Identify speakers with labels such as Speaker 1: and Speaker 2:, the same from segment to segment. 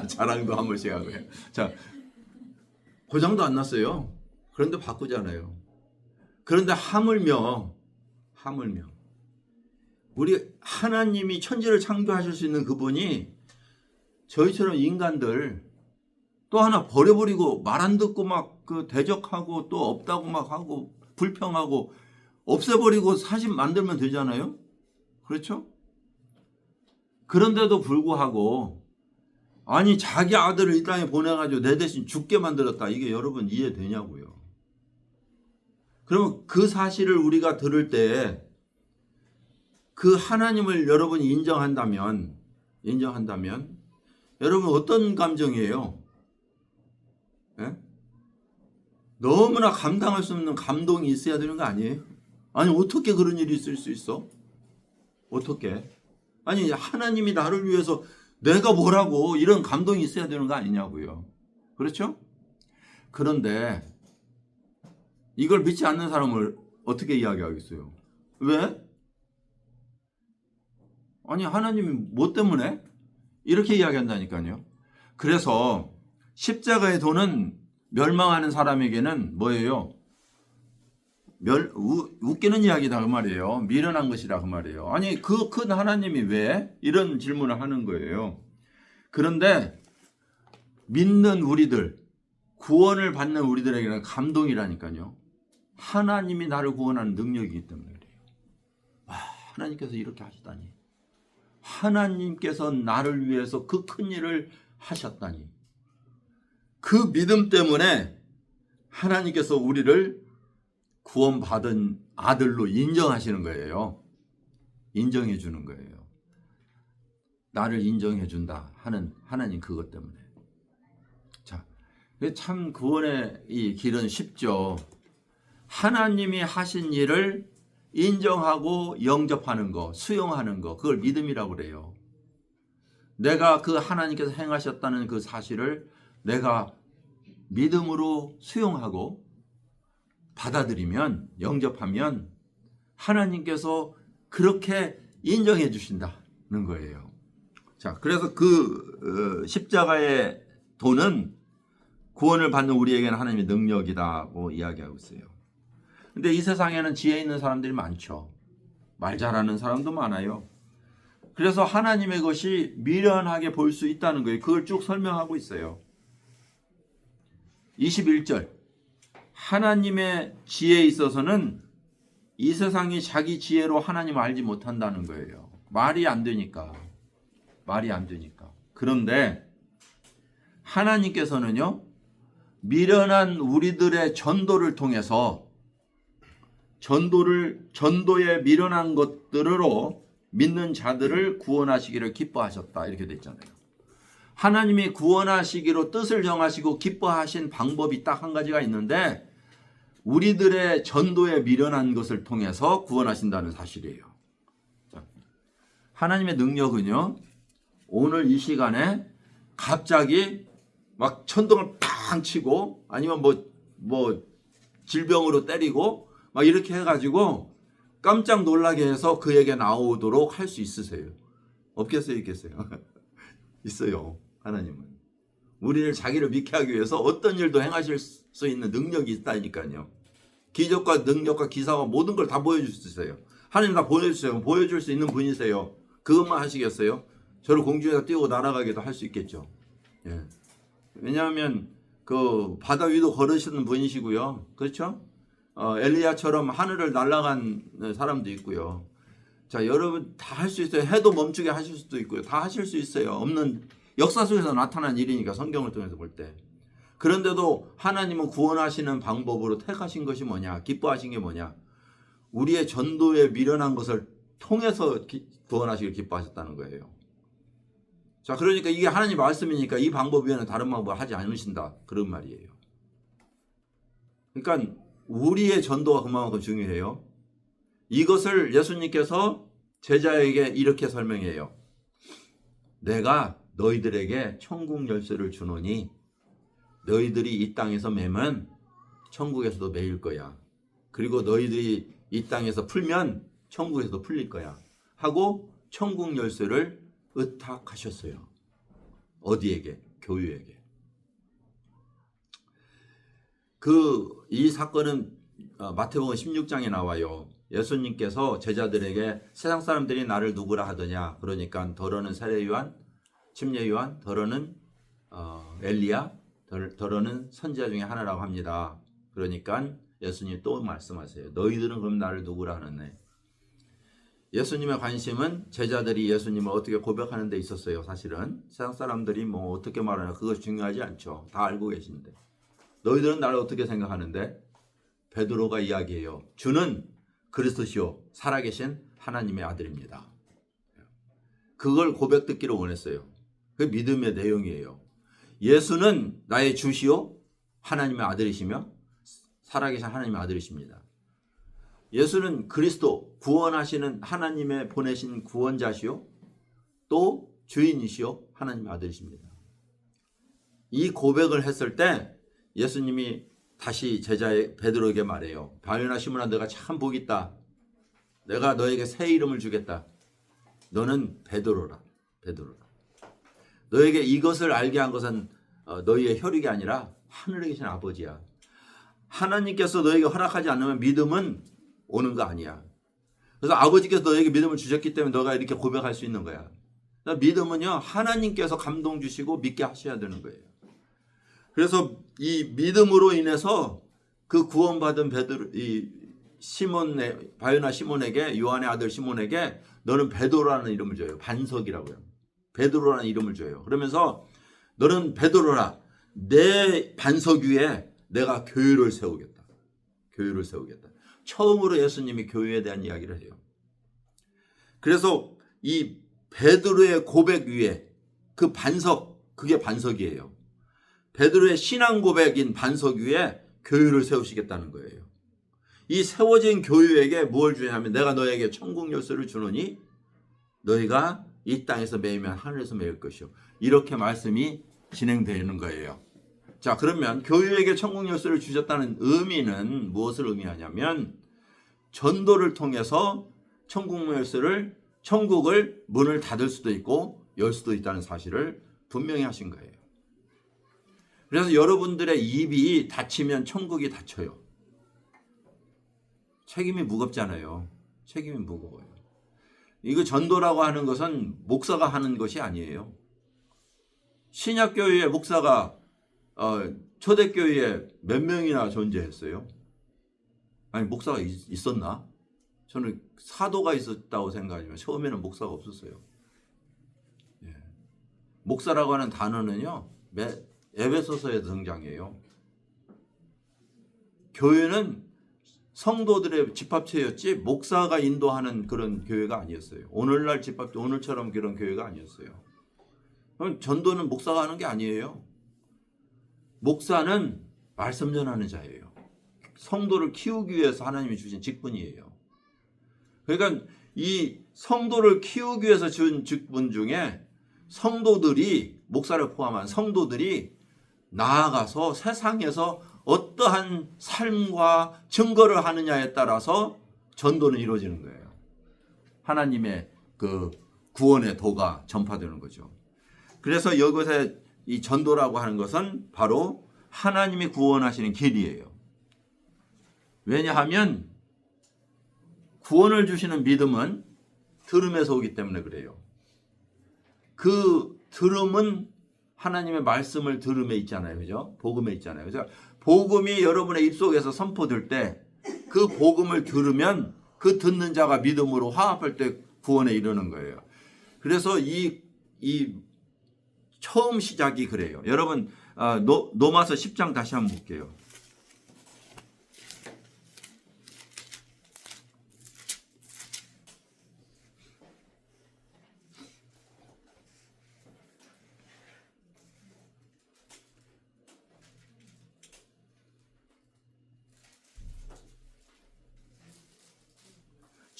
Speaker 1: 자랑도 한 번씩 하고요. 자, 고장도 안 났어요. 그런데 바꾸잖아요. 그런데 하물며 우리 하나님이 천지를 창조하실 수 있는 그분이 저희처럼 인간들 또 하나 버려버리고 말 안 듣고 막 그 대적하고 또 없다고 막 하고 불평하고 없애버리고 사신 만들면 되잖아요. 그렇죠? 그런데도 불구하고 아니 자기 아들을 이 땅에 보내가지고 내 대신 죽게 만들었다. 이게 여러분 이해되냐고요. 그러면 그 사실을 우리가 들을 때 그 하나님을 여러분이 인정한다면 여러분 어떤 감정이에요? 예? 너무나 감당할 수 없는 감동이 있어야 되는 거 아니에요? 아니 어떻게 그런 일이 있을 수 있어? 어떻게? 아니 하나님이 나를 위해서 내가 뭐라고 이런 감동이 있어야 되는 거 아니냐고요. 그렇죠? 그런데 이걸 믿지 않는 사람을 어떻게 이야기하겠어요? 왜? 아니 하나님이 뭐 때문에? 이렇게 이야기한다니까요. 그래서 십자가의 도는 멸망하는 사람에게는 뭐예요? 웃기는 이야기다 그 말이에요. 미련한 것이다 그 말이에요. 아니 그 큰 하나님이 왜? 이런 질문을 하는 거예요. 그런데 믿는 우리들, 구원을 받는 우리들에게는 감동이라니까요. 하나님이 나를 구원하는 능력이기 때문에 그래요. 와, 하나님께서 이렇게 하시다니. 하나님께서 나를 위해서 그 큰 일을 하셨다니. 그 믿음 때문에 하나님께서 우리를 구원받은 아들로 인정하시는 거예요. 인정해 주는 거예요. 나를 인정해 준다 하는 하나님 그것 때문에. 자, 참 구원의 이 길은 쉽죠. 하나님이 하신 일을 인정하고 영접하는 거, 수용하는 거, 그걸 믿음이라고 그래요. 내가 그 하나님께서 행하셨다는 그 사실을 내가 믿음으로 수용하고 받아들이면, 영접하면 하나님께서 그렇게 인정해 주신다는 거예요. 자, 그래서 그 십자가의 도는 구원을 받는 우리에게는 하나님의 능력이다고 이야기하고 있어요. 근데 이 세상에는 지혜 있는 사람들이 많죠. 말 잘하는 사람도 많아요. 그래서 하나님의 것이 미련하게 볼 수 있다는 거예요. 그걸 쭉 설명하고 있어요. 21절. 하나님의 지혜에 있어서는 이 세상이 자기 지혜로 하나님을 알지 못한다는 거예요. 말이 안 되니까. 그런데 하나님께서는요, 미련한 우리들의 전도를 통해서 전도에 미련한 것들로 믿는 자들을 구원하시기를 기뻐하셨다. 이렇게 돼 있잖아요. 하나님이 구원하시기로 뜻을 정하시고 기뻐하신 방법이 딱 한 가지가 있는데 우리들의 전도에 미련한 것을 통해서 구원하신다는 사실이에요. 자, 하나님의 능력은요, 오늘 이 시간에 갑자기 막 천둥을 팡 치고 아니면 뭐 질병으로 때리고 막 이렇게 해가지고 깜짝 놀라게 해서 그에게 나오도록 할 수 있으세요? 없겠어요? 있겠어요? 있어요. 하나님은 우리를 자기를 믿게 하기 위해서 어떤 일도 행하실 수 있는 능력이 있다니까요. 기적과 능력과 기사와 모든 걸 다 보여줄 수 있어요. 하나님 다 보여주세요. 보여줄 수 있는 분이세요. 그것만 하시겠어요? 저를 공중에서 띄우고 날아가기도 할 수 있겠죠. 예. 왜냐하면 그 바다 위도 걸으시는 분이시고요. 그렇죠? 엘리야처럼 하늘을 날아간 사람도 있고요. 자, 여러분 다 할 수 있어요. 해도 멈추게 하실 수도 있고요. 다 하실 수 있어요. 없는 역사 속에서 나타난 일이니까 성경을 통해서 볼 때. 그런데도 하나님은 구원하시는 방법으로 택하신 것이 뭐냐? 기뻐하신 게 뭐냐? 우리의 전도에 미련한 것을 통해서 구원하시길 기뻐하셨다는 거예요. 자, 그러니까 이게 하나님 말씀이니까 이 방법 외에는 다른 방법을 하지 않으신다. 그런 말이에요. 그러니까 우리의 전도가 그만큼 중요해요. 이것을 예수님께서 제자에게 이렇게 설명해요. 내가 너희들에게 천국 열쇠를 주노니 너희들이 이 땅에서 매면 천국에서도 매일 거야. 그리고 너희들이 이 땅에서 풀면 천국에서도 풀릴 거야. 하고 천국 열쇠를 의탁하셨어요. 어디에게? 교회에게. 이 사건은 마태복음 16장에 나와요. 예수님께서 제자들에게 세상 사람들이 나를 누구라 하더냐. 그러니까 더러는 세례요한, 침례요한, 더러는 엘리야, 더러는 선지자 중에 하나라고 합니다. 그러니까 예수님이 또 말씀하세요. 너희들은 그럼 나를 누구라 하느냐. 예수님의 관심은 제자들이 예수님을 어떻게 고백하는 데 있었어요. 사실은 세상 사람들이 뭐 어떻게 말하냐 그것이 중요하지 않죠. 다 알고 계신데. 너희들은 나를 어떻게 생각하는데? 베드로가 이야기해요. 주는 그리스도시요 살아계신 하나님의 아들입니다. 그걸 고백 듣기를 원했어요. 그 믿음의 내용이에요. 예수는 나의 주시요 하나님의 아들이시며 살아계신 하나님의 아들이십니다. 예수는 그리스도 구원하시는 하나님의 보내신 구원자시요 또 주인이시요 하나님의 아들이십니다. 이 고백을 했을 때 예수님이 다시 제자의 베드로에게 말해요. 바요나 시몬아 너가 참 복이 있다. 내가 너에게 새 이름을 주겠다. 너는 베드로라. 베드로라. 너에게 이것을 알게 한 것은 너희의 혈육이 아니라 하늘에 계신 아버지야. 하나님께서 너에게 허락하지 않으면 믿음은 오는 거 아니야. 그래서 아버지께서 너에게 믿음을 주셨기 때문에 너가 이렇게 고백할 수 있는 거야. 믿음은요 하나님께서 감동 주시고 믿게 하셔야 되는 거예요. 그래서 이 믿음으로 인해서 그 구원받은 베드로, 이 시몬의 바요나 시몬에게 요한의 아들 시몬에게 너는 베드로라는 이름을 줘요. 반석이라고요. 베드로라는 이름을 줘요. 그러면서 너는 베드로라. 내 반석 위에 내가 교회를 세우겠다. 교회를 세우겠다. 처음으로 예수님이 교회에 대한 이야기를 해요. 그래서 이 베드로의 고백 위에 그 반석, 그게 반석이에요. 베드로의 신앙 고백인 반석 위에 교회를 세우시겠다는 거예요. 이 세워진 교회에게 뭘 주냐면 내가 너에게 천국 열쇠를 주노니 너희가 이 땅에서 매이면 하늘에서 매일 것이요. 이렇게 말씀이 진행되는 거예요. 자, 그러면 교회에게 천국 열쇠를 주셨다는 의미는 무엇을 의미하냐면 전도를 통해서 천국을 문을 닫을 수도 있고 열 수도 있다는 사실을 분명히 하신 거예요. 그래서 여러분들의 입이 닫히면 천국이 닫혀요. 책임이 무겁잖아요. 책임이 무거워요. 이거 전도라고 하는 것은 목사가 하는 것이 아니에요. 신약교회의 목사가 초대교회에 몇 명이나 존재했어요? 아니 목사가 있었나? 저는 사도가 있었다고 생각하지만 처음에는 목사가 없었어요. 예. 목사라고 하는 단어는요. 에베소서에 등장해요. 교회는 성도들의 집합체였지 목사가 인도하는 그런 교회가 아니었어요. 오늘날 오늘처럼 그런 교회가 아니었어요. 그럼 전도는 목사가 하는 게 아니에요. 목사는 말씀 전하는 자예요. 성도를 키우기 위해서 하나님이 주신 직분이에요. 그러니까 이 성도를 키우기 위해서 준 직분 중에 성도들이 목사를 포함한 성도들이 나아가서 세상에서 어떠한 삶과 증거를 하느냐에 따라서 전도는 이루어지는 거예요. 하나님의 그 구원의 도가 전파되는 거죠. 그래서 이것에 이 전도라고 하는 것은 바로 하나님이 구원하시는 길이에요. 왜냐하면 구원을 주시는 믿음은 들음에서 오기 때문에 그래요. 그 들음은 하나님의 말씀을 들음에 있잖아요. 그죠? 복음에 있잖아요. 그죠? 복음이 여러분의 입속에서 선포될 때 그 복음을 들으면 그 듣는 자가 믿음으로 화합할 때 구원에 이르는 거예요. 그래서 이 처음 시작이 그래요. 여러분 로마서 10장 다시 한번 볼게요.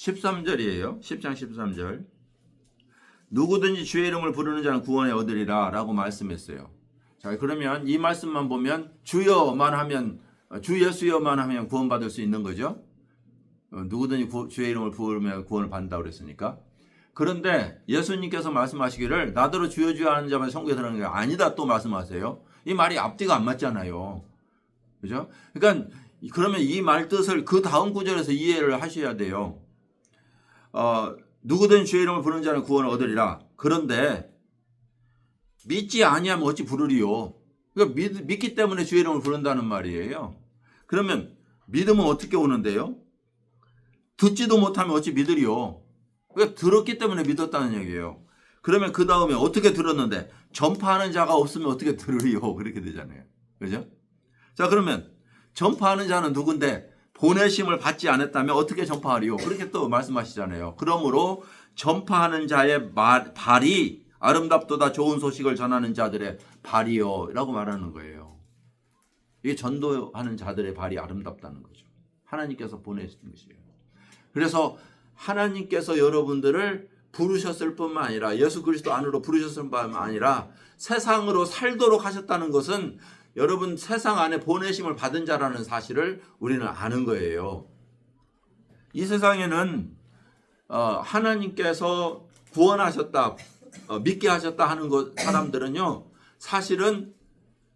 Speaker 1: (13절이에요) 10장 13절. 누구든지 주의 이름을 부르는 자는 구원에 얻으리라 라고 말씀했어요. 자, 그러면 이 말씀만 보면 주여만 하면 주 예수여만 하면 구원받을 수 있는 거죠. 누구든지 주의 이름을 부르면 구원을 받는다고 그랬으니까. 그런데 예수님께서 말씀하시기를 나더러 주여 주여 하는 자만 천국에 들어가는 게 아니다 또 말씀하세요. 이 말이 앞뒤가 안 맞잖아요. 그죠? 그러니까 그러면 이 말 뜻을 그 다음 구절에서 이해를 하셔야 돼요. 누구든 주의 이름을 부르는 자는 구원을 얻으리라. 그런데 믿지 아니하면 어찌 부르리요. 그러니까 믿기 때문에 주의 이름을 부른다는 말이에요. 그러면 믿음은 어떻게 오는데요? 듣지도 못하면 어찌 믿으리요. 그러니까 들었기 때문에 믿었다는 얘기예요. 그러면 그 다음에 어떻게 들었는데 전파하는 자가 없으면 어떻게 들으리요. 그렇게 되잖아요. 그죠? 자, 그러면 전파하는 자는 누군데 보내심을 받지 않았다면 어떻게 전파하리요? 그렇게 또 말씀하시잖아요. 그러므로 전파하는 자의 발이 아름답도다 좋은 소식을 전하는 자들의 발이요 라고 말하는 거예요. 이게 전도하는 자들의 발이 아름답다는 거죠. 하나님께서 보내신 것이에요. 그래서 하나님께서 여러분들을 부르셨을 뿐만 아니라 예수 그리스도 안으로 부르셨을 뿐만 아니라 세상으로 살도록 하셨다는 것은 여러분 세상 안에 보내심을 받은 자라는 사실을 우리는 아는 거예요. 이 세상에는 하나님께서 구원하셨다, 믿게 하셨다 하는 사람들은요, 사실은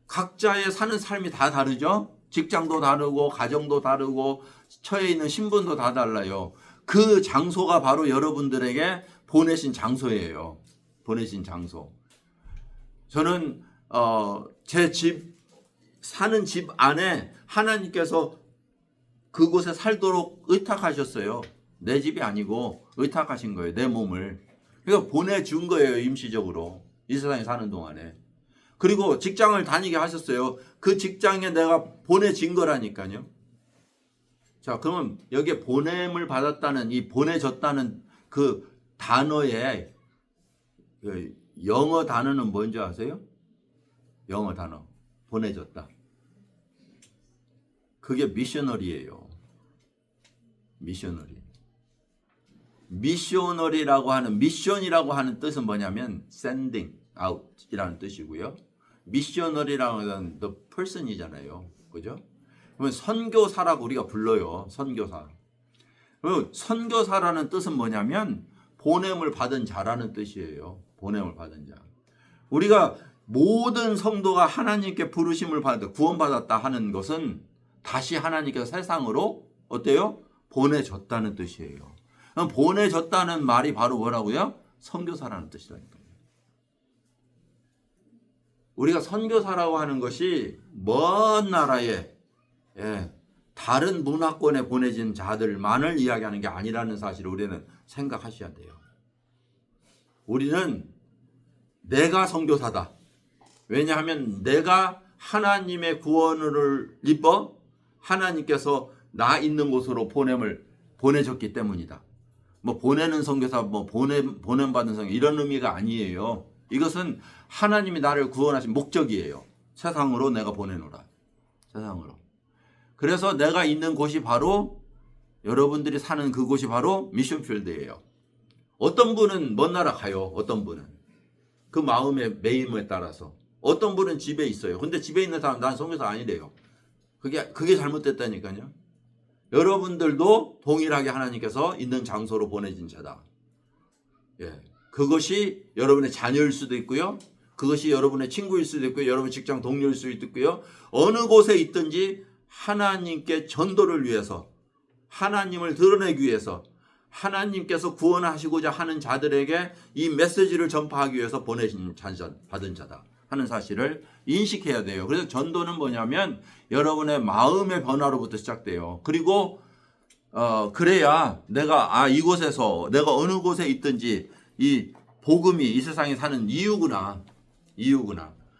Speaker 1: 각자의 사는 삶이 다 다르죠. 직장도 다르고 가정도 다르고 처해 있는 신분도 다 달라요. 그 장소가 바로 여러분들에게 보내신 장소예요. 보내신 장소. 저는 제 사는 집 안에 하나님께서 그곳에 살도록 의탁하셨어요. 내 집이 아니고 의탁하신 거예요. 내 몸을. 그러니까 보내준 거예요. 임시적으로. 이 세상에 사는 동안에. 그리고 직장을 다니게 하셨어요. 그 직장에 내가 보내진 거라니까요. 자, 그러면 여기에 보냄을 받았다는 이 보내졌다는 그 단어의 영어 단어는 뭔지 아세요? 영어 단어. 보내졌다. 그게 미셔너리예요. 미셔너리. 미셔너리라고 하는 미션이라고 하는 뜻은 뭐냐면 sending out이라는 뜻이고요. 미셔너리라고 하는 the person이잖아요. 그죠? 그러면 선교사라고 우리가 불러요. 선교사. 선교사라는 뜻은 뭐냐면 보냄을 받은 자라는 뜻이에요. 보냄을 받은 자. 우리가 모든 성도가 하나님께 부르심을 받아 구원받았다 하는 것은 다시 하나님께서 세상으로 어때요? 보내줬다는 뜻이에요. 그럼 보내줬다는 말이 바로 뭐라고요? 선교사라는 뜻이라니까요. 우리가 선교사라고 하는 것이 먼 나라에 다른 문화권에 보내진 자들만을 이야기하는 게 아니라는 사실을 우리는 생각하셔야 돼요. 우리는 내가 선교사다. 왜냐하면 내가 하나님의 구원을 입어 하나님께서 나 있는 곳으로 보내줬기 때문이다. 뭐 보내는 선교사, 뭐 보냄 받은 선교 이런 의미가 아니에요. 이것은 하나님이 나를 구원하신 목적이에요. 세상으로 내가 보내노라. 세상으로. 그래서 내가 있는 곳이 바로 여러분들이 사는 그곳이 바로 미션필드예요. 어떤 분은 먼 나라 가요. 어떤 분은. 그 마음의 매임에 따라서. 어떤 분은 집에 있어요. 근데 집에 있는 사람 난 선교사 아니래요. 그게 잘못됐다니까요. 여러분들도 동일하게 하나님께서 있는 장소로 보내진 자다. 예. 그것이 여러분의 자녀일 수도 있고요. 그것이 여러분의 친구일 수도 있고요. 여러분 직장 동료일 수도 있고요. 어느 곳에 있든지 하나님께 전도를 위해서 하나님을 드러내기 위해서 하나님께서 구원하시고자 하는 자들에게 이 메시지를 전파하기 위해서 보내신 받은 자다 하는 사실을 인식해야 돼요. 그래서 전도는 뭐냐면 여러분의 마음의 변화로부터 시작돼요. 그리고 그래야 내가 이곳에서 내가 어느 곳에 있든지 이 복음이 이 세상에 사는 이유구나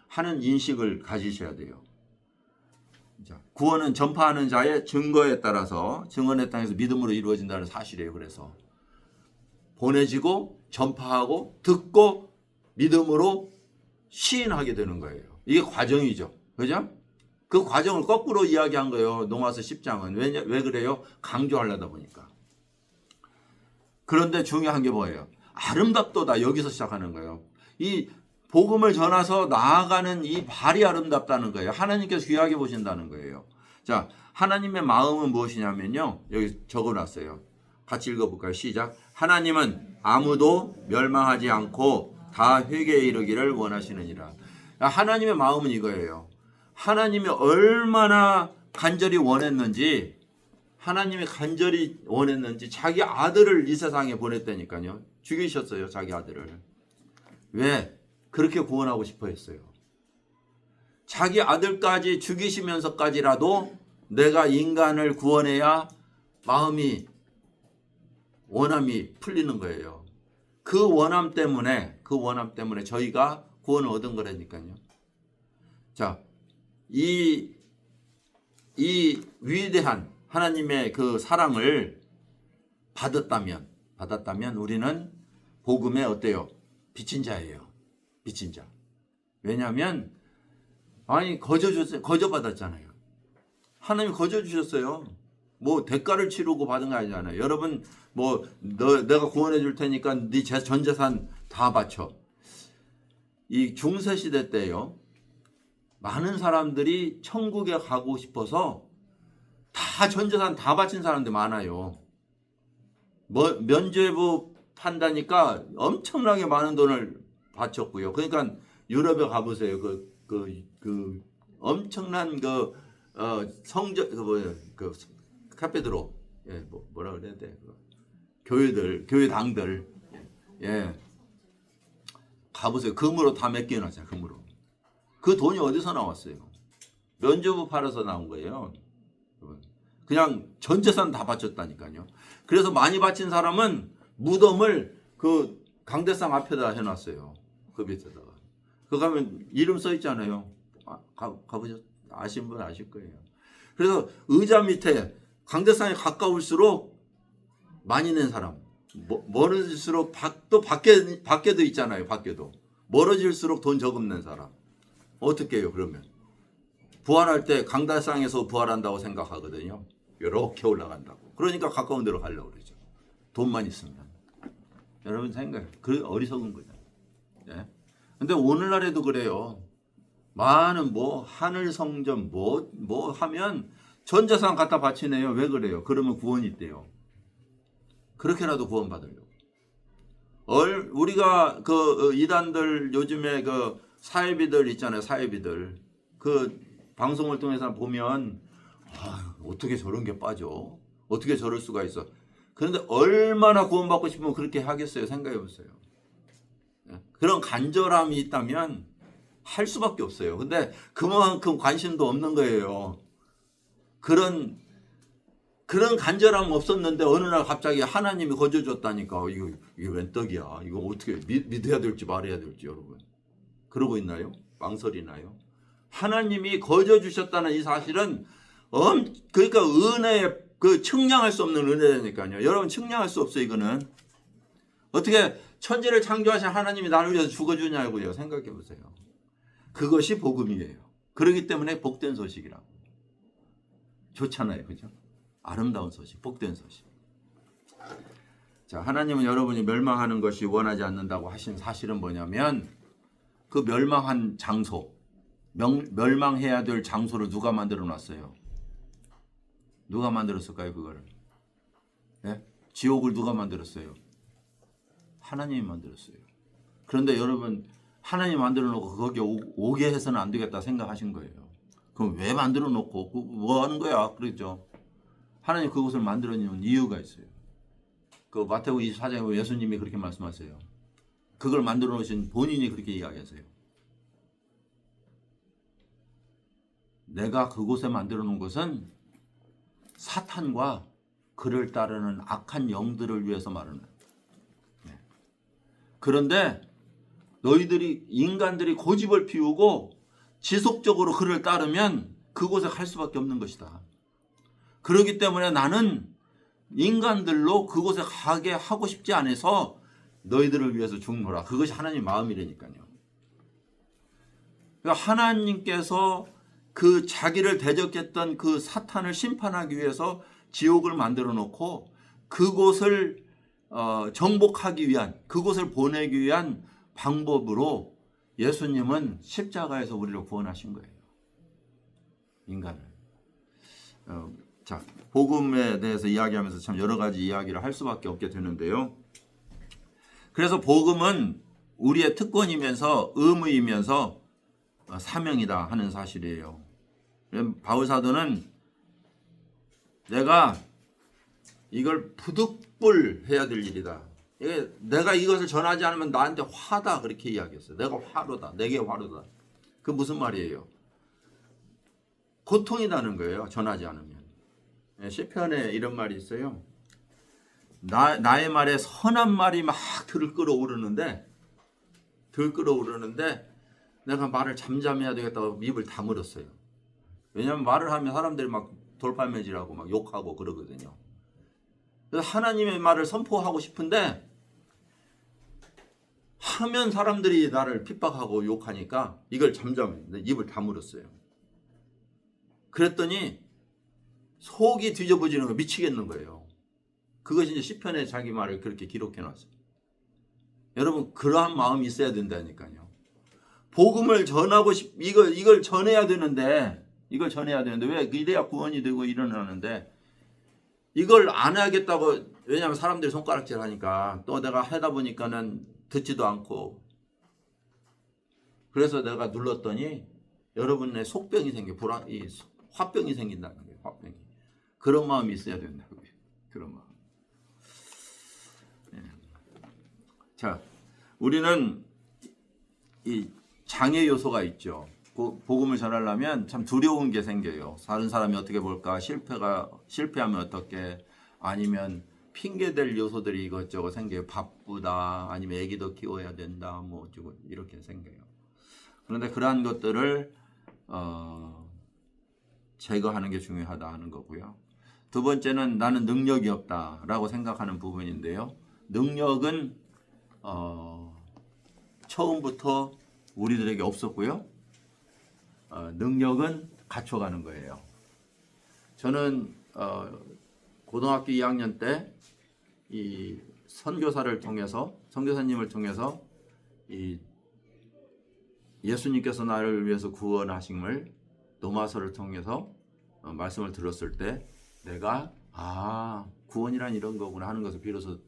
Speaker 1: 하는 인식을 가지셔야 돼요. 자, 구원은 전파하는 자의 증거에 따라서 증언의 땅에서 믿음으로 이루어진다는 사실이에요. 그래서 보내지고 전파하고 듣고 믿음으로 시인하게 되는 거예요. 이게 과정이죠. 그죠? 그 과정을 거꾸로 이야기한 거예요. 로마서 10장은. 왜 그래요? 강조하려다 보니까. 그런데 중요한 게 뭐예요? 아름답도다. 여기서 시작하는 거예요. 이 복음을 전해서 나아가는 이 발이 아름답다는 거예요. 하나님께서 귀하게 보신다는 거예요. 자, 하나님의 마음은 무엇이냐면요. 여기 적어놨어요. 같이 읽어볼까요? 시작. 하나님은 아무도 멸망하지 않고 다 회개에 이르기를 원하시느니라. 하나님의 마음은 이거예요. 하나님이 얼마나 간절히 원했는지, 자기 아들을 이 세상에 보냈다니까요. 죽이셨어요, 자기 아들을. 왜? 그렇게 구원하고 싶어 했어요. 자기 아들까지 죽이시면서까지라도 내가 인간을 구원해야 원함이 풀리는 거예요. 그 원함 때문에 저희가 구원을 얻은 거라니까요. 자, 이 위대한 하나님의 그 사랑을 받았다면 우리는 복음에 어때요? 빚진 자예요. 빚진 자. 왜냐하면 거저 받았잖아요. 하나님이 거저 주셨어요. 뭐 대가를 치르고 받은 거 아니잖아요. 여러분 내가 구원해 줄 테니까 네 전 재산 다 바쳐. 이 중세 시대 때요. 많은 사람들이 천국에 가고 싶어서 다 전 재산 다 바친 사람들 많아요. 면죄부 판다니까 엄청나게 많은 돈을 바쳤고요. 그러니까 유럽에 가보세요. 그 엄청난 카페드로, 뭐라 그래야 돼? 교회당들, 가보세요. 금으로 다 맡겨놨어요. 금으로. 그 돈이 어디서 나왔어요? 면죄부 팔아서 나온 거예요. 그냥 전 재산 다 바쳤다니까요. 그래서 많이 바친 사람은 무덤을 그 강대상 앞에다 해놨어요. 그 밑에다가. 그거 가면 이름 써 있잖아요. 가보셨, 아신 분 아실 거예요. 그래서 의자 밑에 강대상에 가까울수록 많이 낸 사람, 멀어질수록 또 밖에도 있잖아요. 밖에도. 멀어질수록 돈 조금 낸 사람. 어떻게 해요, 그러면? 부활할 때 강대상에서 부활한다고 생각하거든요. 이렇게 올라간다고. 그러니까 가까운 데로 가려고 그러죠. 돈만 있으면. 여러분 생각해. 그 어리석은 거잖아요. 예? 근데 오늘날에도 그래요. 많은 하늘 성전 하면 전 재산 갖다 바치네요. 왜 그래요? 그러면 구원이 있대요. 그렇게라도 구원 받으려고. 우리가 이단들 요즘에 사회비들 있잖아요. 사회비들. 방송을 통해서 보면 어떻게 저런 게 빠져? 어떻게 저럴 수가 있어? 그런데 얼마나 구원받고 싶으면 그렇게 하겠어요? 생각해 보세요. 그런 간절함이 있다면 할 수밖에 없어요. 근데 그만큼 관심도 없는 거예요. 그런 간절함 없었는데 어느 날 갑자기 하나님이 거저줬다니까. 이게 웬 떡이야? 이거 어떻게 믿어야 될지 말아야 될지 여러분. 그러고 있나요? 망설이나요? 하나님이 거저 주셨다는 이 사실은 그러니까 은혜의 측량할 수 없는 은혜라니까요. 여러분 측량할 수 없어요. 이거는 어떻게 천지를 창조하신 하나님이 나를 위해서 죽어주냐고요. 생각해 보세요. 그것이 복음이에요. 그렇기 때문에 복된 소식이라고. 좋잖아요. 그죠? 아름다운 소식, 복된 소식. 자, 하나님은 여러분이 멸망하는 것이 원하지 않는다고 하신 사실은 뭐냐면 그 멸망한 장소, 멸망해야 될 장소를 누가 만들어 놨어요? 누가 만들었을까요, 그거를? 네? 지옥을 누가 만들었어요? 하나님이 만들었어요. 그런데 여러분, 하나님 만들어 놓고 거기에 오게 해서는 안 되겠다 생각하신 거예요. 그럼 왜 만들어 놓고 뭐 하는 거야? 그랬죠. 하나님 그곳을 만들어 놓은 이유가 있어요. 마태복음 24장에 예수님이 그렇게 말씀하세요. 그걸 만들어 놓으신 본인이 그렇게 이야기하세요. 내가 그곳에 만들어 놓은 것은 사탄과 그를 따르는 악한 영들을 위해서 말하는. 그런데 인간들이 고집을 피우고 지속적으로 그를 따르면 그곳에 갈 수밖에 없는 것이다. 그렇기 때문에 나는 인간들로 그곳에 가게 하고 싶지 않아서 너희들을 위해서 죽노라. 그것이 하나님 마음이라니까요. 그러니까 하나님께서 그 자기를 대적했던 그 사탄을 심판하기 위해서 지옥을 만들어 놓고 그곳을 정복하기 위한, 그곳을 보내기 위한 방법으로 예수님은 십자가에서 우리를 구원하신 거예요. 인간을. 자, 복음에 대해서 이야기하면서 참 여러 가지 이야기를 할 수밖에 없게 되는데요. 그래서 복음은 우리의 특권이면서 의무이면서 사명이다 하는 사실이에요. 바울 사도는 내가 이걸 부득불 해야 될 일이다. 내가 이것을 전하지 않으면 나한테 화다 그렇게 이야기했어요. 내가 화로다. 내게 화로다. 그 무슨 말이에요? 고통이라는 거예요. 전하지 않으면. 시편에 이런 말이 있어요. 나의 말에 선한 말이 막 들끓어오르는데 내가 말을 잠잠해야 되겠다고 입을 다물었어요. 왜냐하면 말을 하면 사람들이 막 돌팔매질하고 막 욕하고 그러거든요. 그래서 하나님의 말을 선포하고 싶은데 하면 사람들이 나를 핍박하고 욕하니까 이걸 잠잠해 입을 다물었어요. 그랬더니 속이 뒤집어지는 거 미치겠는 거예요. 그것이 이제 시편에 자기 말을 그렇게 기록해 놨어요. 여러분 그러한 마음이 있어야 된다니까요. 복음을 전하고 이걸 전해야 되는데 왜 이래야 구원이 되고 일어나는데 이걸 안 하겠다고 왜냐하면 사람들이 손가락질 하니까 또 내가 하다 보니까는 듣지도 않고 그래서 내가 눌렀더니 여러분의 속병이 화병이 생긴다는 거예요. 화병이. 그런 마음이 있어야 된다고요. 그런 마음. 네. 자, 우리는 이 장애 요소가 있죠. 복음을 전하려면 참 두려운 게 생겨요. 다른 사람이 어떻게 볼까? 실패하면 어떻게? 아니면 핑계될 요소들이 이것저것 생겨요. 바쁘다. 아니면 애기도 키워야 된다. 뭐 어쩌고 이렇게 생겨요. 그런데 그러한 것들을 제거하는 게 중요하다 하는 거고요. 두 번째는 나는 능력이 없다라고 생각하는 부분인데요. 능력은 처음부터 우리들에게 없었고요. 능력은 갖춰가는 거예요. 저는 고등학교 2학년 때 이 선교사님을 통해서 이 예수님께서 나를 위해서 구원하심을 노마서를 통해서 말씀을 들었을 때 내가 구원이란 이런 거구나 하는 것을 비로소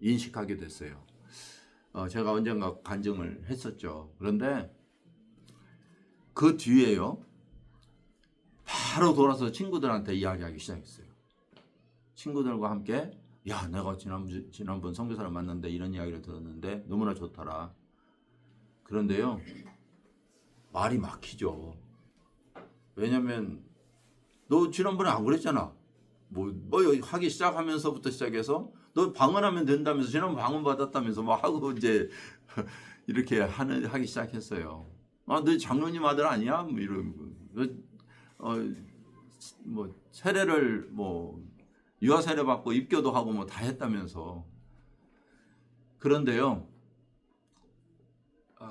Speaker 1: 인식하게 됐어요. 제가 언젠가 간증을 했었죠. 그런데 그 뒤에요. 바로 돌아서 친구들한테 이야기하기 시작했어요. 친구들과 함께 야 내가 지난번 선교사를 만났는데 이런 이야기를 들었는데 너무나 좋더라. 그런데요. 말이 막히죠. 왜냐면 너 지난번에 안 그랬잖아. 뭐 하기 시작하면서부터 시작해서 너 방언하면 된다면서 지난번 방언 받았다면서 막 하고 이제 이렇게 하기 시작했어요. 너 장로님 아들 아니야? 뭐 이런 뭐 세례를 유아 세례 받고 입교도 하고 뭐 다 했다면서. 그런데요.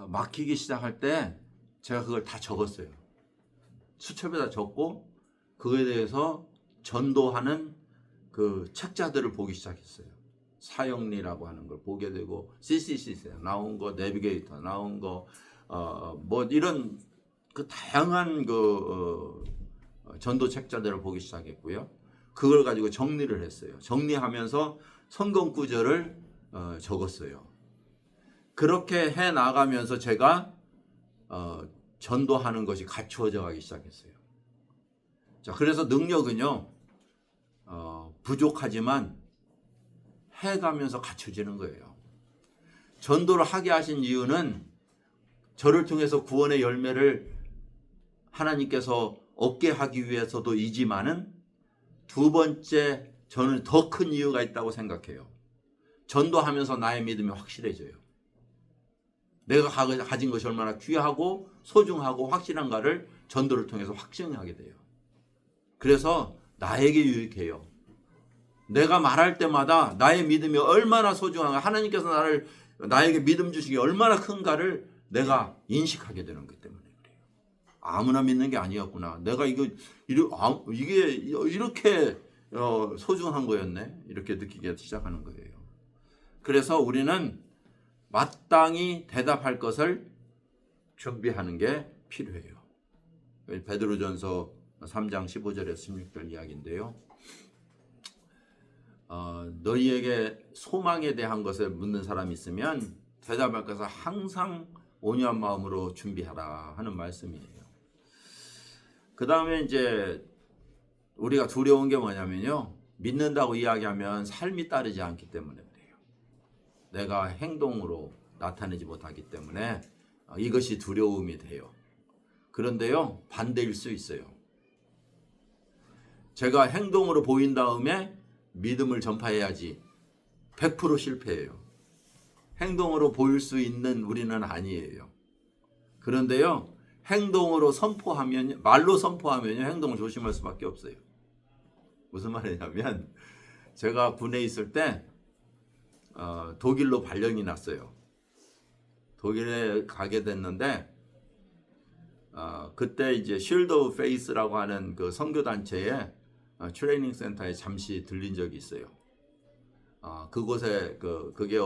Speaker 1: 막히기 시작할 때 제가 그걸 다 적었어요. 수첩에다 적고 그거에 대해서 전도하는 그 책자들을 보기 시작했어요. 사형리라고 하는 걸 보게 되고 CCC 나온 거, 내비게이터 나온 거, 뭐 이런 그 다양한 전도 책자들을 보기 시작했고요. 그걸 가지고 정리를 했어요. 정리하면서 성경 구절을 적었어요. 그렇게 해 나가면서 제가 전도하는 것이 갖추어져 가기 시작했어요. 자, 그래서 능력은요 부족하지만 해가면서 갖춰지는 거예요. 전도를 하게 하신 이유는 저를 통해서 구원의 열매를 하나님께서 얻게 하기 위해서도 이지만은 두 번째 저는 더 큰 이유가 있다고 생각해요. 전도하면서 나의 믿음이 확실해져요. 내가 가진 것이 얼마나 귀하고 소중하고 확실한가를 전도를 통해서 확증하게 돼요. 그래서 나에게 유익해요. 내가 말할 때마다 나의 믿음이 얼마나 소중한가, 하나님께서 나에게 믿음 주시기 얼마나 큰가를 내가 인식하게 되는 것 때문에 그래요. 아무나 믿는 게 아니었구나. 내가 이게 이렇게 소중한 거였네. 이렇게 느끼기 시작하는 거예요. 그래서 우리는 마땅히 대답할 것을 준비하는 게 필요해요. 베드로전서 3장 15절에서 16절 이야기인데요. 너희에게 소망에 대한 것을 묻는 사람이 있으면 대답할 것을 항상 온유한 마음으로 준비하라 하는 말씀이에요. 그 다음에 이제 우리가 두려운 게 뭐냐면요. 믿는다고 이야기하면 삶이 따르지 않기 때문에 그래요. 내가 행동으로 나타내지 못하기 때문에 이것이 두려움이 돼요. 그런데요, 반대일 수 있어요. 제가 행동으로 보인 다음에 믿음을 전파해야지 100% 실패해요. 행동으로 보일 수 있는 우리는 아니에요. 그런데요, 행동으로 선포하면, 말로 선포하면요, 행동을 조심할 수밖에 없어요. 무슨 말이냐면, 제가 군에 있을 때 독일로 발령이 났어요. 독일에 가게 됐는데 그때 이제 쉴드 오브 페이스라고 하는 그 선교 단체에 트레이닝 센터에 잠시 들린 적이 있어요. 그곳에 그게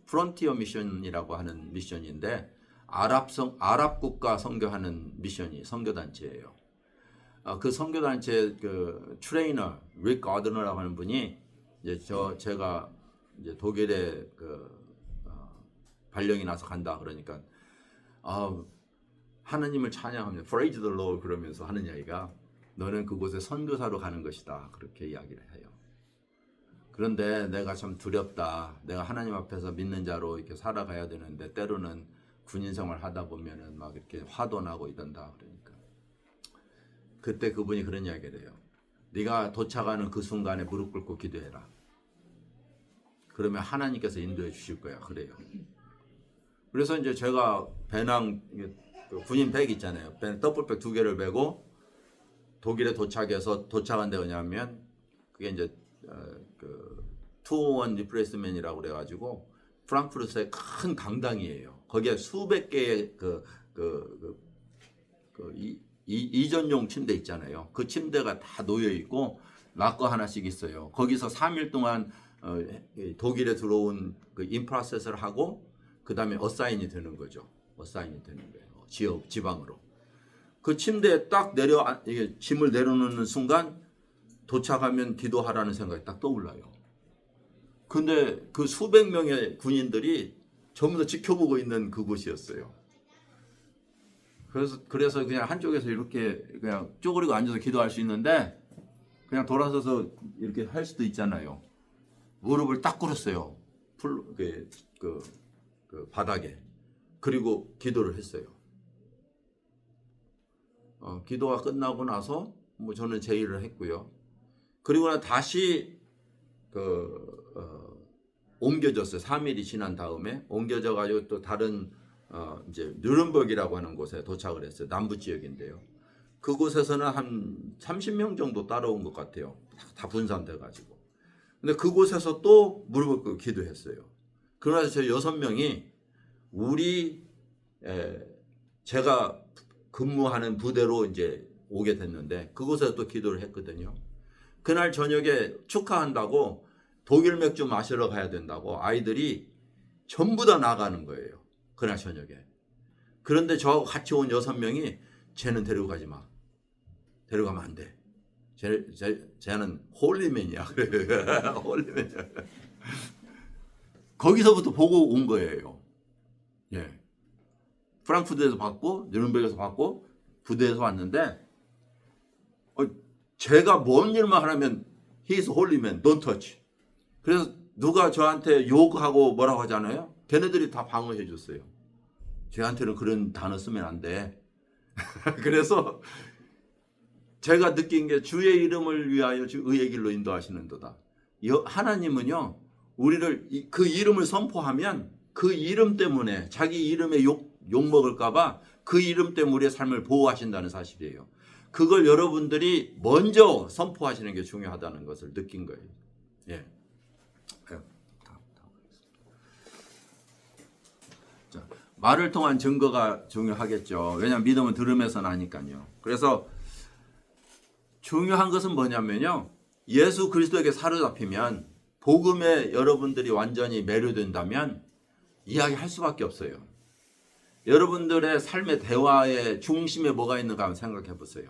Speaker 1: 프론티어 미션이라고 하는 미션인데 아랍 국가 선교하는 미션이 선교 단체예요. 그 선교 단체 그 트레이너 릭 가드너라고 하는 분이 이제 제가 이제 독일에 발령이 나서 간다 그러니까 하나님을 찬양하면서 Praise the Lord 그러면서 하는 이야기가 너는 그곳에 선교사로 가는 것이다 그렇게 이야기를 해요. 그런데 내가 참 두렵다. 내가 하나님 앞에서 믿는 자로 이렇게 살아가야 되는데 때로는 군인 생활 하다 보면은 막 이렇게 화도 나고 이런다 그러니까 그때 그분이 그런 이야기를 해요. 네가 도착하는 그 순간에 무릎 꿇고 기도해라. 그러면 하나님께서 인도해 주실 거야. 그래요. 그래서 이제 제가 배낭 군인 백 있잖아요. 더블백 2개를 메고 독일에 도착해서 도착한 데 뭐냐면 그게 이제 투원 리플레이스맨이라고 그래가지고 프랑크푸르트의 큰 강당이에요. 거기에 수백 개의 이전용 침대 있잖아요. 그 침대가 다 놓여 있고 락커 하나씩 있어요. 거기서 3일 동안 독일에 들어온 그 인프라셋을 하고 그 다음에 어사인이 되는 거죠. 어사인이 되는 거예요. 지방으로. 그 침대에 딱 이게 짐을 내려놓는 순간 도착하면 기도하라는 생각이 딱 떠올라요. 근데 그 수백 명의 군인들이 전부 다 지켜보고 있는 그곳이었어요. 그래서 그냥 한쪽에서 이렇게 그냥 쪼그리고 앉아서 기도할 수 있는데 그냥 돌아서서 이렇게 할 수도 있잖아요. 무릎을 딱 꿇었어요. 그 바닥에. 그리고 기도를 했어요. 기도가 끝나고 나서 뭐 저는 제의를 했고요. 그리고 나 다시 옮겨졌어요. 3일이 지난 다음에 옮겨져 가지고 또 다른 이제 누른버그라고 하는 곳에 도착을 했어요. 남부 지역인데요. 그곳에서는 한 30명 정도 따라온 것 같아요. 다 분산돼 가지고. 근데 그곳에서 또 무릎을 꿇고 기도했어요. 그러면서 저희 6명이 제가 근무하는 부대로 이제 오게 됐는데 그곳에서 또 기도를 했거든요. 그날 저녁에 축하한다고 독일 맥주 마시러 가야 된다고 아이들이 전부 다 나가는 거예요. 그날 저녁에. 그런데 저하고 같이 온 6명이 쟤는 데리고 가지 마. 데려가면 안 돼. 쟤는 홀리맨이야. 홀리맨이야. 거기서부터 보고 온 거예요. 예. 프랑크푸르트에서 받고 누른베르크에서 받고 부대에서 왔는데 제가 뭔 일만 하면 He is holy man, don't touch. 그래서 누가 저한테 욕하고 뭐라고 하잖아요. 걔네들이 다 방어해 줬어요. 쟤한테는 그런 단어 쓰면 안 돼. 그래서 제가 느낀 게 주의 이름을 위하여 의의 길로 인도하시는도다. 하나님은요. 우리를 그 이름을 선포하면 그 이름 때문에 자기 이름에 욕 먹을까 봐 그 이름 때문에 우리의 삶을 보호하신다는 사실이에요. 그걸 여러분들이 먼저 선포하시는 게 중요하다는 것을 느낀 거예요. 예. 자, 말을 통한 증거가 중요하겠죠. 왜냐하면 믿음은 들음에서 나니까요. 그래서 중요한 것은 뭐냐면요. 예수 그리스도에게 사로잡히면 복음에 여러분들이 완전히 매료된다면 이야기할 수밖에 없어요. 여러분들의 삶의 대화의 중심에 뭐가 있는가 한번 생각해 보세요.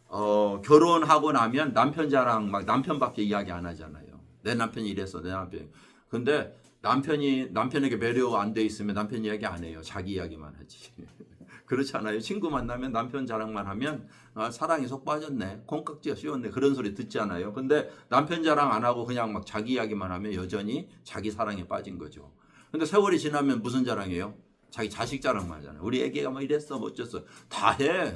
Speaker 1: 결혼하고 나면 남편 자랑 막 남편밖에 이야기 안 하잖아요. 내 남편이 이랬어, 내 남편이. 근데 남편에게 배려 안 돼 있으면 남편 이야기 안 해요. 자기 이야기만 하지. 그렇지 않아요? 친구 만나면 남편 자랑만 하면 사랑이 속 빠졌네, 콩깍지가 씌웠네, 그런 소리 듣지 않아요? 근데 남편 자랑 안 하고 그냥 막 자기 이야기만 하면 여전히 자기 사랑에 빠진 거죠. 근데 세월이 지나면 무슨 자랑이에요? 자기 자식 자랑만 하잖아요. 우리 애기가 뭐 이랬어, 뭐 어쨌어. 다 해.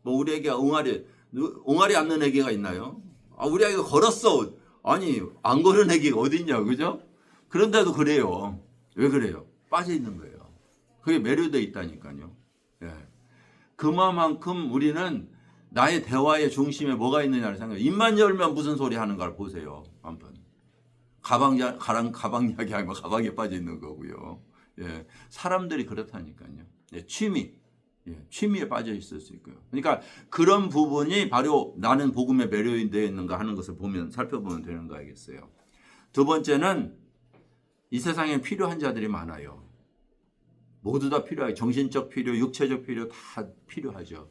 Speaker 1: 뭐 우리 애기가 옹알이 앉는 애기가 있나요? 우리 애기가 걸었어. 아니, 안 걸은 애기가 어딨냐, 그죠? 그런데도 그래요. 왜 그래요? 빠져 있는 거예요. 그게 매료되어 있다니까요. 예. 그만큼 우리는 나의 대화의 중심에 뭐가 있느냐를 생각해요. 입만 열면 무슨 소리 하는가를 보세요. 한번. 가방 이야기하면 가방에 빠져 있는 거고요. 예. 사람들이 그렇다니까요. 예. 취미에 빠져 있을 수 있고요. 그러니까 그런 부분이 바로 나는 복음에 매료되어 있는가 하는 것을 살펴보면 되는 거 알겠어요. 두 번째는 이 세상에 필요한 자들이 많아요. 모두 다 필요해요. 정신적 필요, 육체적 필요 다 필요하죠.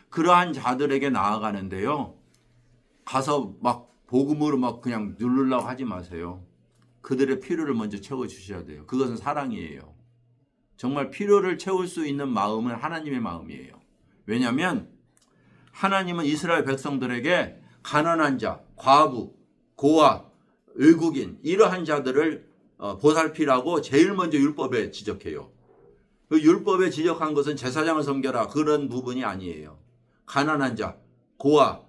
Speaker 1: 그러한 자들에게 나아가는데요. 가서 막 복음으로 막 그냥 누르려고 하지 마세요. 그들의 필요를 먼저 채워주셔야 돼요. 그것은 사랑이에요. 정말 필요를 채울 수 있는 마음은 하나님의 마음이에요. 왜냐하면 하나님은 이스라엘 백성들에게 가난한 자, 과부, 고아, 외국인 이러한 자들을 보살피라고 제일 먼저 율법에 지적해요. 그 율법에 지적한 것은 제사장을 섬겨라 그런 부분이 아니에요. 가난한 자, 고아,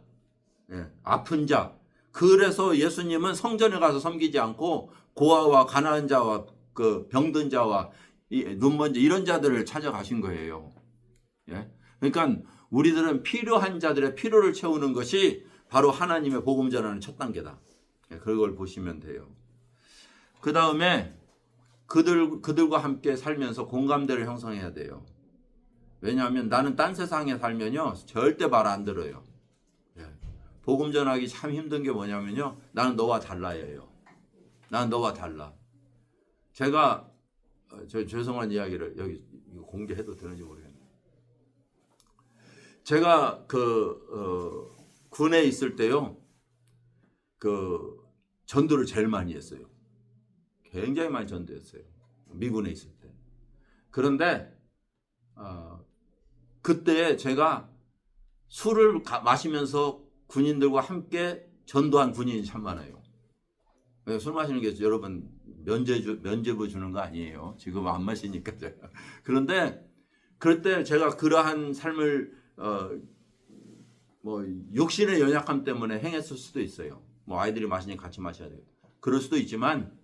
Speaker 1: 아픈 자. 그래서 예수님은 성전에 가서 섬기지 않고 고아와 가난한 자와 그 병든 자와 눈먼 자 이런 자들을 찾아가신 거예요. 예? 그러니까 우리들은 필요한 자들의 필요를 채우는 것이 바로 하나님의 복음 전하는 첫 단계다. 그걸 보시면 돼요. 그 다음에 그들과 함께 살면서 공감대를 형성해야 돼요. 왜냐하면 나는 딴 세상에 살면요 절대 말 안 들어요. 복음 전하기 참 힘든 게 뭐냐면요, 나는 너와 달라예요. 나는 너와 달라. 제가 죄송한 이야기를 여기 공개해도 되는지 모르겠네요. 제가 군에 있을 때요, 전도를 제일 많이 했어요. 굉장히 많이 전도했어요. 미군에 있을 때. 그런데 그때 제가 술을 마시면서 군인들과 함께 전도한 군인이 참 많아요. 술 마시는 게 여러분 면죄부 주는 거 아니에요. 지금 안 마시니까 제가. 그런데 그럴 때 제가 그러한 삶을 뭐 육신의 연약함 때문에 행했을 수도 있어요. 뭐 아이들이 마시니 같이 마셔야 돼요. 그럴 수도 있지만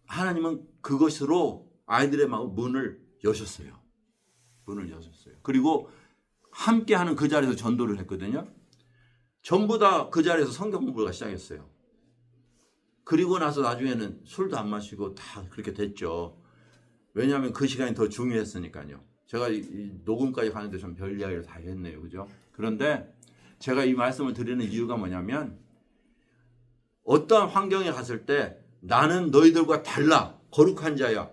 Speaker 1: 하나님은 그것으로 아이들의 문을 여셨어요. 문을 여셨어요. 그리고 함께하는 그 자리에서 전도를 했거든요. 전부 다 그 자리에서 성경 공부가 시작했어요. 그리고 나서 나중에는 술도 안 마시고 다 그렇게 됐죠. 왜냐하면 그 시간이 더 중요했으니까요. 제가 이 녹음까지 가는데 좀 별 이야기를 다 했네요. 그죠? 그런데 제가 이 말씀을 드리는 이유가 뭐냐면 어떠한 환경에 갔을 때 나는 너희들과 달라, 거룩한 자야,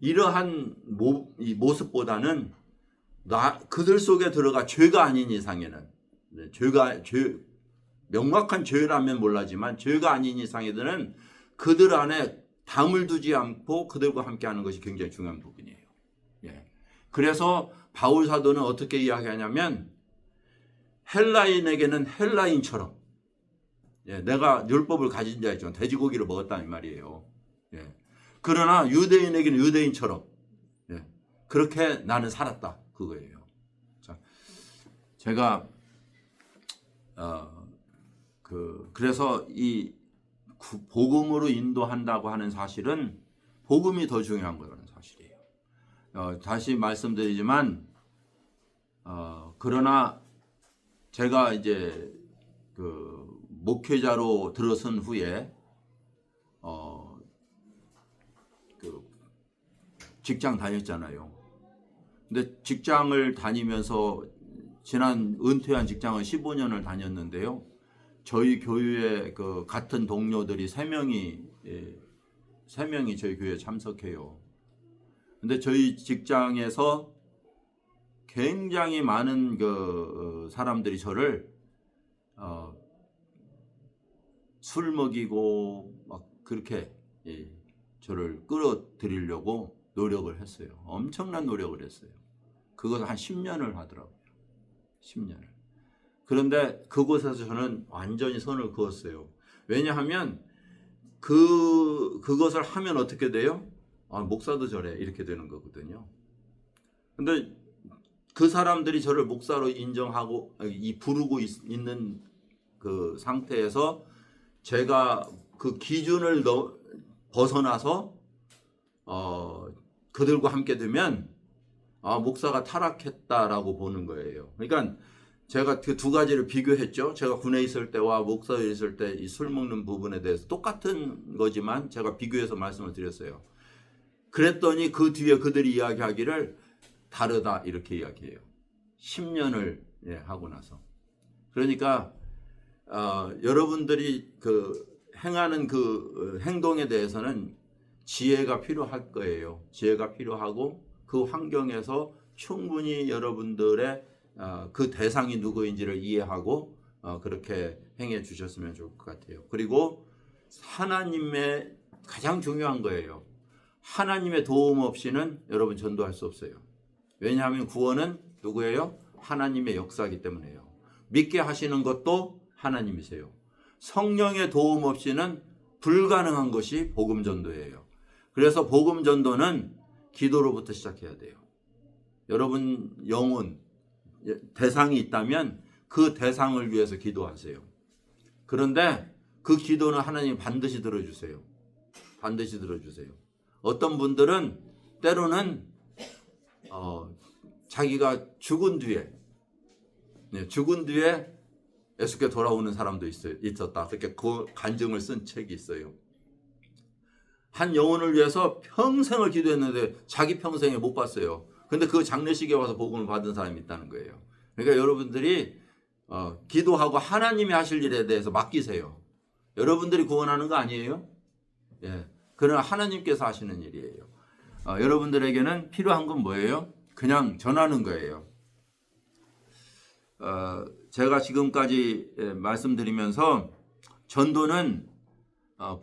Speaker 1: 이러한 이 모습보다는 그들 속에 들어가 죄가 아닌 이상에는, 명확한 죄라면 몰라지만 죄가 아닌 이상에는 그들 안에 담을 두지 않고 그들과 함께하는 것이 굉장히 중요한 부분이에요. 예. 그래서 바울 사도는 어떻게 이야기하냐면 헬라인에게는 헬라인처럼, 내가 율법을 가진 자였지만 돼지고기를 먹었다는 말이에요. 그러나 유대인에게는 유대인처럼, 그렇게 나는 살았다, 그거예요. 자, 제가 그래서 이 복음으로 인도한다고 하는 사실은 복음이 더 중요한 거라는 사실이에요. 다시 말씀드리지만 그러나 제가 이제 목회자로 들어선 후에 직장 다녔잖아요. 근데 직장을 다니면서 지난 은퇴한 직장은 15년을 다녔는데요. 저희 교회에 같은 동료들이 3명이 저희 교회에 참석해요. 근데 저희 직장에서 굉장히 많은 그 사람들이 저를 술 먹이고 막 그렇게 저를 끌어들이려고 노력을 했어요. 엄청난 노력을 했어요. 그것을 한 10년을 하더라고요. 10년을. 그런데 그곳에서 저는 완전히 선을 그었어요. 왜냐하면 그것을 하면 어떻게 돼요? 목사도 저래 이렇게 되는 거거든요. 근데 그 사람들이 저를 목사로 인정하고 부르고 있는 그 상태에서 제가 그 기준을 벗어나서 그들과 함께 되면 목사가 타락했다라고 보는 거예요. 그러니까 제가 그 두 가지를 비교했죠. 제가 군에 있을 때와 목사에 있을 때 이 술 먹는 부분에 대해서 똑같은 거지만 제가 비교해서 말씀을 드렸어요. 그랬더니 그 뒤에 그들이 이야기하기를 다르다 이렇게 이야기해요. 10년을 하고 나서. 그러니까 여러분들이 그 행하는 그 행동에 대해서는 지혜가 필요할 거예요. 지혜가 필요하고 그 환경에서 충분히 여러분들의 그 대상이 누구인지를 이해하고 그렇게 행해 주셨으면 좋을 것 같아요. 그리고 하나님의 가장 중요한 거예요. 하나님의 도움 없이는 여러분 전도할 수 없어요. 왜냐하면 구원은 누구예요? 하나님의 역사이기 때문에요. 믿게 하시는 것도 하나님이세요. 성령의 도움 없이는 불가능한 것이 복음 전도예요. 그래서 복음 전도는 기도로부터 시작해야 돼요. 여러분 영혼 대상이 있다면 그 대상을 위해서 기도하세요. 그런데 그 기도는 하나님 반드시 들어주세요. 반드시 들어주세요. 어떤 분들은 때로는 자기가 죽은 뒤에 예수께 돌아오는 사람도 있었다. 그렇게 그 간증을 쓴 책이 있어요. 한 영혼을 위해서 평생을 기도했는데 자기 평생에 못 봤어요. 근데 그 장례식에 와서 복음을 받은 사람이 있다는 거예요. 그러니까 여러분들이 기도하고 하나님이 하실 일에 대해서 맡기세요. 여러분들이 구원하는 거 아니에요? 예. 그러나 하나님께서 하시는 일이에요. 여러분들에게는 필요한 건 뭐예요? 그냥 전하는 거예요. 제가 지금까지 말씀드리면서 전도는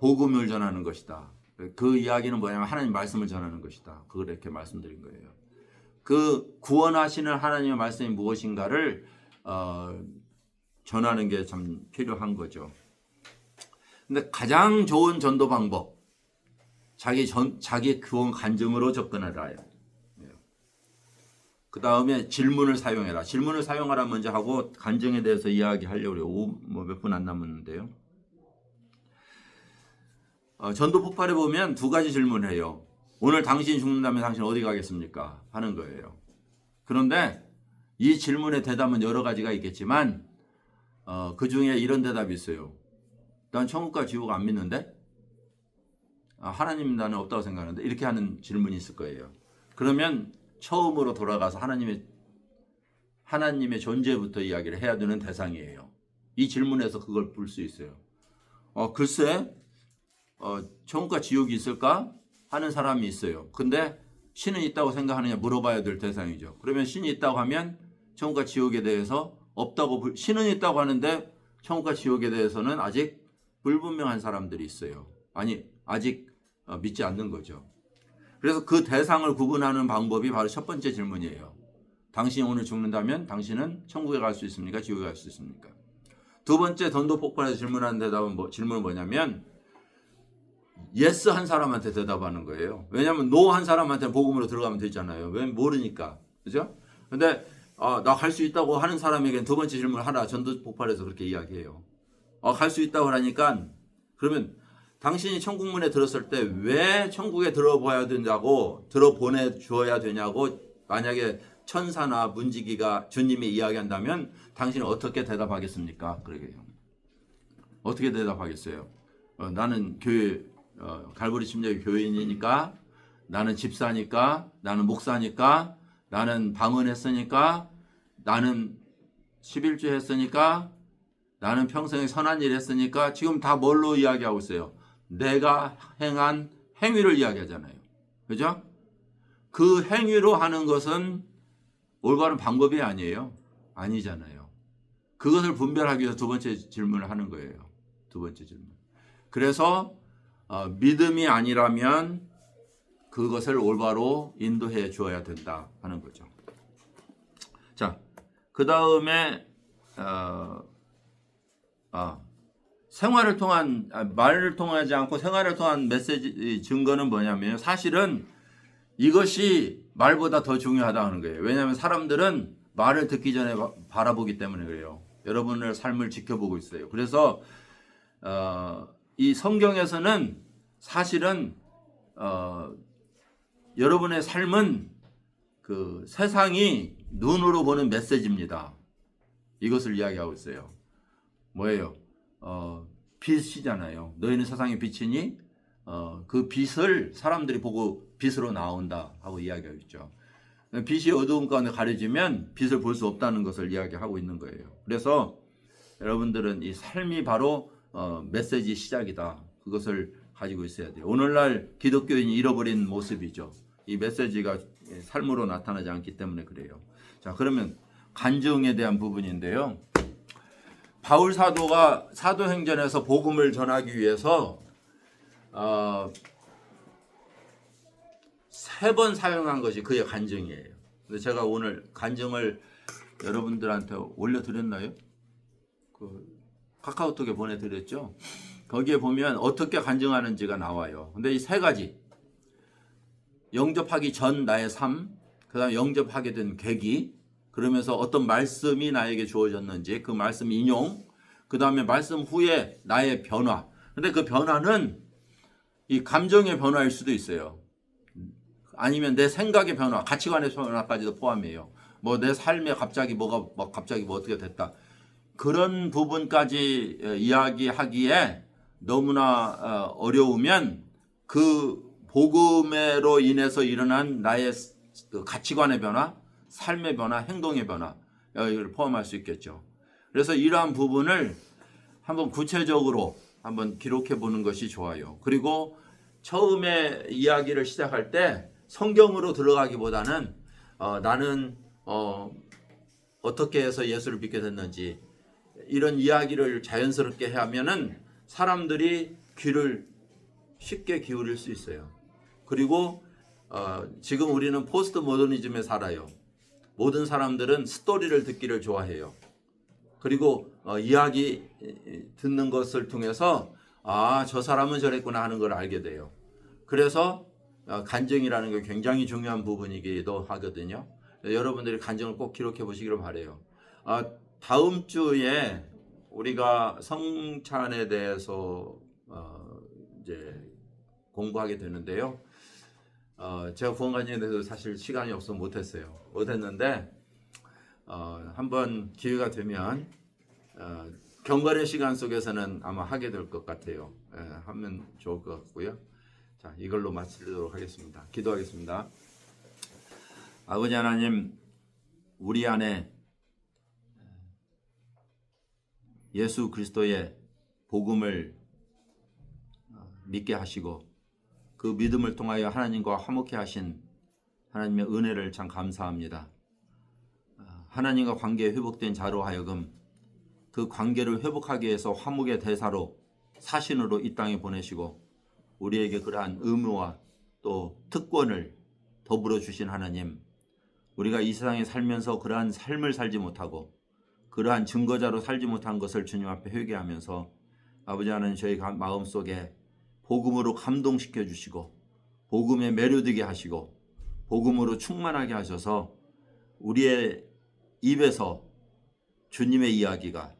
Speaker 1: 복음을 전하는 것이다. 그 이야기는 뭐냐면 하나님 말씀을 전하는 것이다. 그렇게 말씀드린 거예요. 그 구원하시는 하나님의 말씀이 무엇인가를 전하는 게 참 필요한 거죠. 근데 가장 좋은 전도 방법, 자기 구원 간증으로 접근하라요. 그 다음에 질문을 사용해라. 질문을 사용하라 먼저 하고 간증에 대해서 이야기하려고 몇 분 안 남았는데요. 전도 폭발에 보면 두 가지 질문을 해요. 오늘 당신이 죽는다면 당신 어디 가겠습니까? 하는 거예요. 그런데 이 질문의 대답은 여러 가지가 있겠지만 그 중에 이런 대답이 있어요. 난 천국과 지옥 안 믿는데? 하나님 나는 없다고 생각하는데? 이렇게 하는 질문이 있을 거예요. 그러면 처음으로 돌아가서 하나님의 존재부터 이야기를 해야 되는 대상이에요. 이 질문에서 그걸 볼 수 있어요. 글쎄 천국과 지옥이 있을까? 하는 사람이 있어요. 근데 신은 있다고 생각하느냐 물어봐야 될 대상이죠. 그러면 신이 있다고 하면 천국과 지옥에 대해서 없다고, 신은 있다고 하는데 천국과 지옥에 대해서는 아직 불분명한 사람들이 있어요. 아직 믿지 않는 거죠. 그래서 그 대상을 구분하는 방법이 바로 첫 번째 질문이에요. 당신이 오늘 죽는다면 당신은 천국에 갈 수 있습니까? 지옥에 갈 수 있습니까? 두 번째 전도 폭발에서 질문하는 질문은 뭐냐면 예스 한 사람한테 대답하는 거예요. 왜냐하면 노 한 사람한테 복음으로 들어가면 되잖아요. 왜? 모르니까. 그죠? 근데 나 갈 수 있다고 하는 사람에게는 두 번째 질문을 하라. 전도 폭발에서 그렇게 이야기해요. 갈 수 있다고 하니까 그러면 당신이 천국문에 들었을 때 왜 천국에 들어보내야 주어야 되냐고 만약에 천사나 문지기가 주님이 이야기한다면 당신은 어떻게 대답하겠습니까? 그러게요. 어떻게 대답하겠어요? 나는 교회 갈보리 침례 교인이니까, 나는 집사니까, 나는 목사니까, 나는 방언했으니까, 나는 11주 했으니까, 나는 평생에 선한 일 했으니까. 지금 다 뭘로 이야기하고 있어요? 내가 행한 행위를 이야기하잖아요. 그죠? 그 행위로 하는 것은 올바른 방법이 아니에요. 아니잖아요. 그것을 분별하기 위해서 두 번째 질문을 하는 거예요. 두 번째 질문. 그래서 믿음이 아니라면 그것을 올바로 인도해 주어야 된다 하는 거죠. 자, 그 다음에 생활을 통한 말을 통하지 않고 생활을 통한 메시지 증거는 뭐냐면 사실은 이것이 말보다 더 중요하다 하는 거예요. 왜냐하면 사람들은 말을 듣기 전에 바라보기 때문에 그래요. 여러분의 삶을 지켜보고 있어요. 그래서 이 성경에서는 사실은 여러분의 삶은 그 세상이 눈으로 보는 메시지입니다. 이것을 이야기하고 있어요. 뭐예요? 빛이잖아요. 너희는 세상의 빛이니 그 빛을 사람들이 보고 빛으로 나온다 하고 이야기하고 있죠. 빛이 어두운 가운데 가려지면 빛을 볼 수 없다는 것을 이야기하고 있는 거예요. 그래서 여러분들은 이 삶이 바로 메시지 시작이다. 그것을 가지고 있어야 돼요. 오늘날 기독교인이 잃어버린 모습이죠. 이 메시지가 삶으로 나타나지 않기 때문에 그래요. 자, 그러면 간증에 대한 부분인데요. 바울 사도가 사도행전에서 복음을 전하기 위해서 3번 사용한 것이 그의 간증이에요. 근데 제가 오늘 간증을 여러분들한테 올려드렸나요? 그 카카오톡에 보내드렸죠. 거기에 보면 어떻게 간증하는지가 나와요. 근데 이 3가지, 영접하기 전 나의 삶, 그 다음에 영접하게 된 계기, 그러면서 어떤 말씀이 나에게 주어졌는지 그 말씀 인용, 그 다음에 말씀 후에 나의 변화. 근데 그 변화는 이 감정의 변화일 수도 있어요. 아니면 내 생각의 변화, 가치관의 변화까지도 포함해요. 뭐 내 삶에 갑자기 갑자기 어떻게 됐다. 그런 부분까지 이야기하기에 너무나 어려우면 그 복음으로 인해서 일어난 나의 가치관의 변화, 삶의 변화, 행동의 변화, 이걸 포함할 수 있겠죠. 그래서 이러한 부분을 한번 구체적으로 한번 기록해 보는 것이 좋아요. 그리고 처음에 이야기를 시작할 때 성경으로 들어가기보다는 나는 어떻게 해서 예수를 믿게 됐는지 이런 이야기를 자연스럽게 하면은 사람들이 귀를 쉽게 기울일 수 있어요. 그리고 지금 우리는 포스트 모더니즘에 살아요. 모든 사람들은 스토리를 듣기를 좋아해요. 그리고 이야기 듣는 것을 통해서 저 사람은 저랬구나 하는 걸 알게 돼요. 그래서 간증이라는 게 굉장히 중요한 부분이기도 하거든요. 여러분들이 간증을 꼭 기록해 보시기를 바라요. 다음 주에 우리가 성찬에 대해서 이제 공부하게 되는데요. 제가 구원간증에 대해서 사실 시간이 없어서 못했는데 한번 기회가 되면 경건의 시간 속에서는 아마 하게 될 것 같아요. 하면 좋을 것 같고요. 자, 이걸로 마치도록 하겠습니다. 기도하겠습니다. 아버지 하나님, 우리 안에 예수 그리스도의 복음을 믿게 하시고 그 믿음을 통하여 하나님과 화목해 하신 하나님의 은혜를 참 감사합니다. 하나님과 관계에 회복된 자로 하여금 그 관계를 회복하기 위해서 화목의 대사로 사신으로 이 땅에 보내시고 우리에게 그러한 의무와 또 특권을 더불어 주신 하나님, 우리가 이 세상에 살면서 그러한 삶을 살지 못하고 그러한 증거자로 살지 못한 것을 주님 앞에 회개하면서 아버지 하나님 저희 마음속에 복음으로 감동시켜 주시고 복음에 매료되게 하시고 복음으로 충만하게 하셔서 우리의 입에서 주님의 이야기가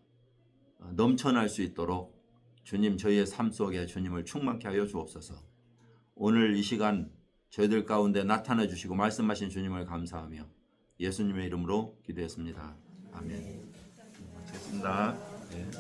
Speaker 1: 넘쳐날 수 있도록 주님 저희의 삶 속에 주님을 충만케 하여 주옵소서. 오늘 이 시간 저희들 가운데 나타나 주시고 말씀하신 주님을 감사하며 예수님의 이름으로 기도했습니다. 아멘. 마치겠습니다. 네.